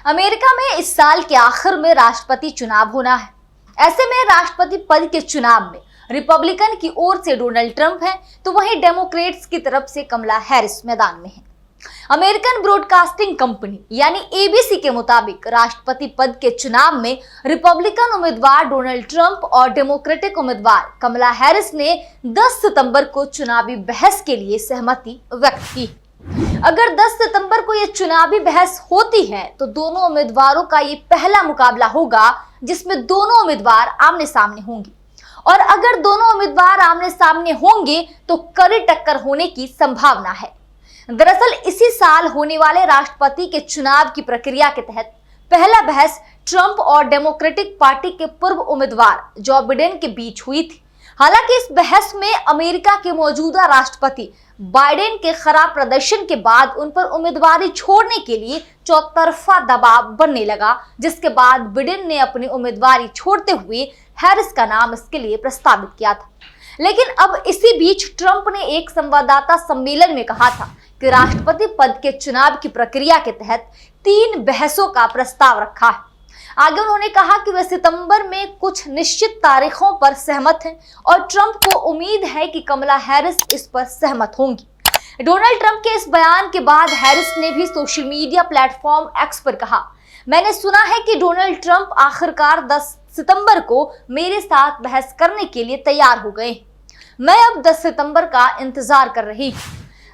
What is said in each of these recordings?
America में इस साल के आखिर में राष्ट्रपति चुनाव होना है। ऐसे में राष्ट्रपति पद के चुनाव में रिपब्लिकन की ओर से डोनाल्ड ट्रंप है, तो वहीं डेमोक्रेट्स की तरफ से कमला हैरिस मैदान में है। अमेरिकन ब्रॉडकास्टिंग कंपनी यानी एबीसी के मुताबिक राष्ट्रपति पद के चुनाव में रिपब्लिकन उम्मीदवार डोनाल्ड ट्रंप और डेमोक्रेटिक उम्मीदवार कमला हैरिस ने 10 सितंबर को चुनावी बहस के लिए सहमति व्यक्त की। अगर 10 सितंबर को यह चुनावी बहस होती है तो दोनों उम्मीदवारों का ये पहला मुकाबला होगा जिसमें दोनों उम्मीदवार आमने सामने होंगे, और अगर दोनों उम्मीदवार आमने सामने होंगे तो कड़ी टक्कर होने की संभावना है। दरअसल इसी साल होने वाले राष्ट्रपति के चुनाव की प्रक्रिया के तहत पहला बहस ट्रंप और डेमोक्रेटिक पार्टी के पूर्व उम्मीदवार जो बिडेन के बीच हुई थी। हालांकि इस बहस में अमेरिका के मौजूदा राष्ट्रपति बाइडेन के खराब प्रदर्शन के बाद उन पर उम्मीदवारी छोड़ने के लिए चौतरफा दबाव बनने लगा, जिसके बाद बिडेन ने अपनी उम्मीदवारी छोड़ते हुए हैरिस का नाम इसके लिए प्रस्तावित किया था। लेकिन अब इसी बीच ट्रंप ने एक संवाददाता सम्मेलन में कहा था कि राष्ट्रपति पद के चुनाव की प्रक्रिया के तहत 3 बहसों का प्रस्ताव रखा है। आगे उन्होंने कहा कि वे सितंबर में कुछ निश्चित तारीखों पर सहमत हैं और ट्रंप को उम्मीद है कि कमला हैरिस इस पर सहमत होंगी। डोनाल्ड ट्रंप के इस बयान के बाद हैरिस ने भी सोशल मीडिया प्लेटफॉर्म एक्स पर कहा, मैंने सुना है कि डोनाल्ड ट्रंप आखिरकार 10 सितंबर को मेरे साथ बहस करने के लिए तैयार हो गए। मैं अब 10 सितंबर का इंतजार कर रही हूँ।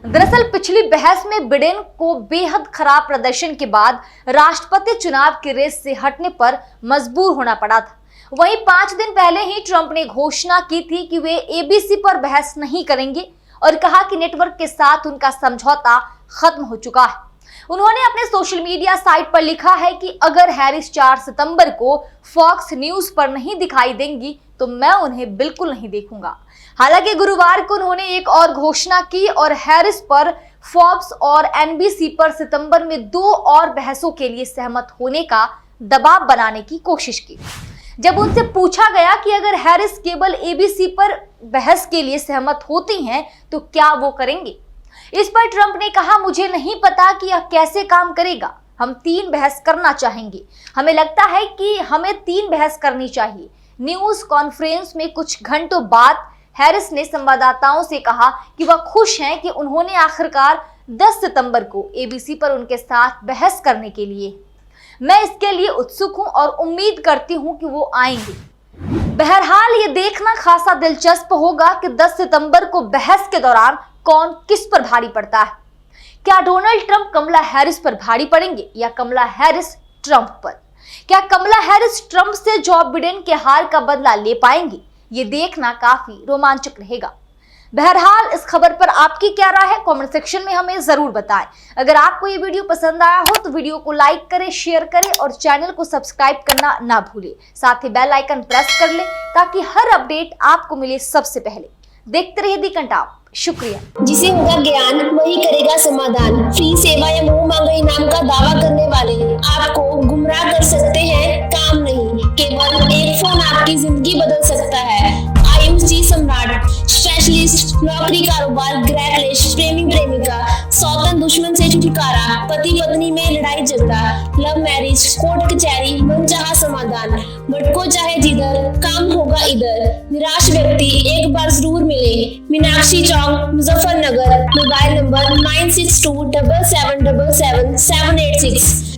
दरअसल पिछली बहस में बिडेन को बेहद खराब प्रदर्शन के बाद राष्ट्रपति चुनाव की रेस से हटने पर मजबूर होना पड़ा था। वहीं 5 दिन पहले ही ट्रंप ने घोषणा की थी कि वे एबीसी पर बहस नहीं करेंगे और कहा कि नेटवर्क के साथ उनका समझौता खत्म हो चुका है। उन्होंने अपने सोशल मीडिया साइट पर लिखा है कि अगर हैरिस 4 सितंबर को फॉक्स न्यूज पर नहीं दिखाई देंगी तो मैं उन्हें बिल्कुल नहीं देखूंगा। हालांकि गुरुवार को उन्होंने एक और घोषणा की और हैरिस पर फॉक्स और एनबीसी पर सितंबर में 2 और बहसों के लिए सहमत होने का दबाव बनाने की कोशिश की। जब उनसे पूछा गया कि अगर हैरिस केवल एबीसी पर बहस के लिए सहमत होती हैं तो क्या वो करेंगे, इस पर ट्रंप ने कहा, मुझे नहीं पता कि यह कैसे काम करेगा। हम 3 बहस करना चाहेंगे। हमें लगता है कि हमें 3 बहस करनी चाहिए। न्यूज कॉन्फ्रेंस में कुछ घंटों बाद हैरिस ने संवाददाताओं से कहा कि वह खुश हैं कि उन्होंने आखिरकार 10 सितंबर को एबीसी पर उनके साथ बहस करने के लिए। मैं इसके लिए उत्सुक हूं और उम्मीद करती हूं कि वो आएंगे। बहरहाल ये देखना खासा दिलचस्प होगा कि 10 सितंबर को बहस के दौरान कौन किस पर भारी पड़ता है। क्या डोनाल्ड ट्रंप कमला हैरिस पर भारी पड़ेंगे या कमला हैरिस ट्रंप पर? क्या कमला हैरिस ट्रंप से जो बिडेन के हार का बदला ले पाएंगी? ये देखना काफी रोमांचक रहेगा। बहरहाल इस खबर पर आपकी क्या राय है, कमेंट सेक्शन में हमें जरूर बताएं। अगर आपको ये वीडियो पसंद आया हो तो वीडियो को लाइक करें, शेयर करें और चैनल को सब्सक्राइब करना ना भूलें। साथ ही बेल आइकन प्रेस कर लें ताकि हर अपडेट आपको मिले सबसे पहले। देखते रहिए दी कंटाप। शुक्रिया। जिसे होगा ज्ञान वही करेगा समाधान। फ्री सेवा या मुंह मांगे इनाम का दावा करने वाले आपको गुमराह कर सकते हैं, काम नहीं। केवल एक फोन आपकी जिंदगी बदल सकता है। आयुष जी सम्राट, स्पेशलिस्ट नौकरी, कारोबार, गृह क्लेश, प्रेमी प्रेमिका, सौतन दुश्मन से छुटकारा, पति पत्नी में लड़ाई झगड़ा, लव मैरिज, कोर्ट कचहरी, मनचाहा समाधान। भटको चाहे जिधर, काम होगा इधर। निराश व्यक्ति एक बार जरूर मिले। मीनाक्षी चौक, मुजफ्फरनगर। Mobile number 9627777786।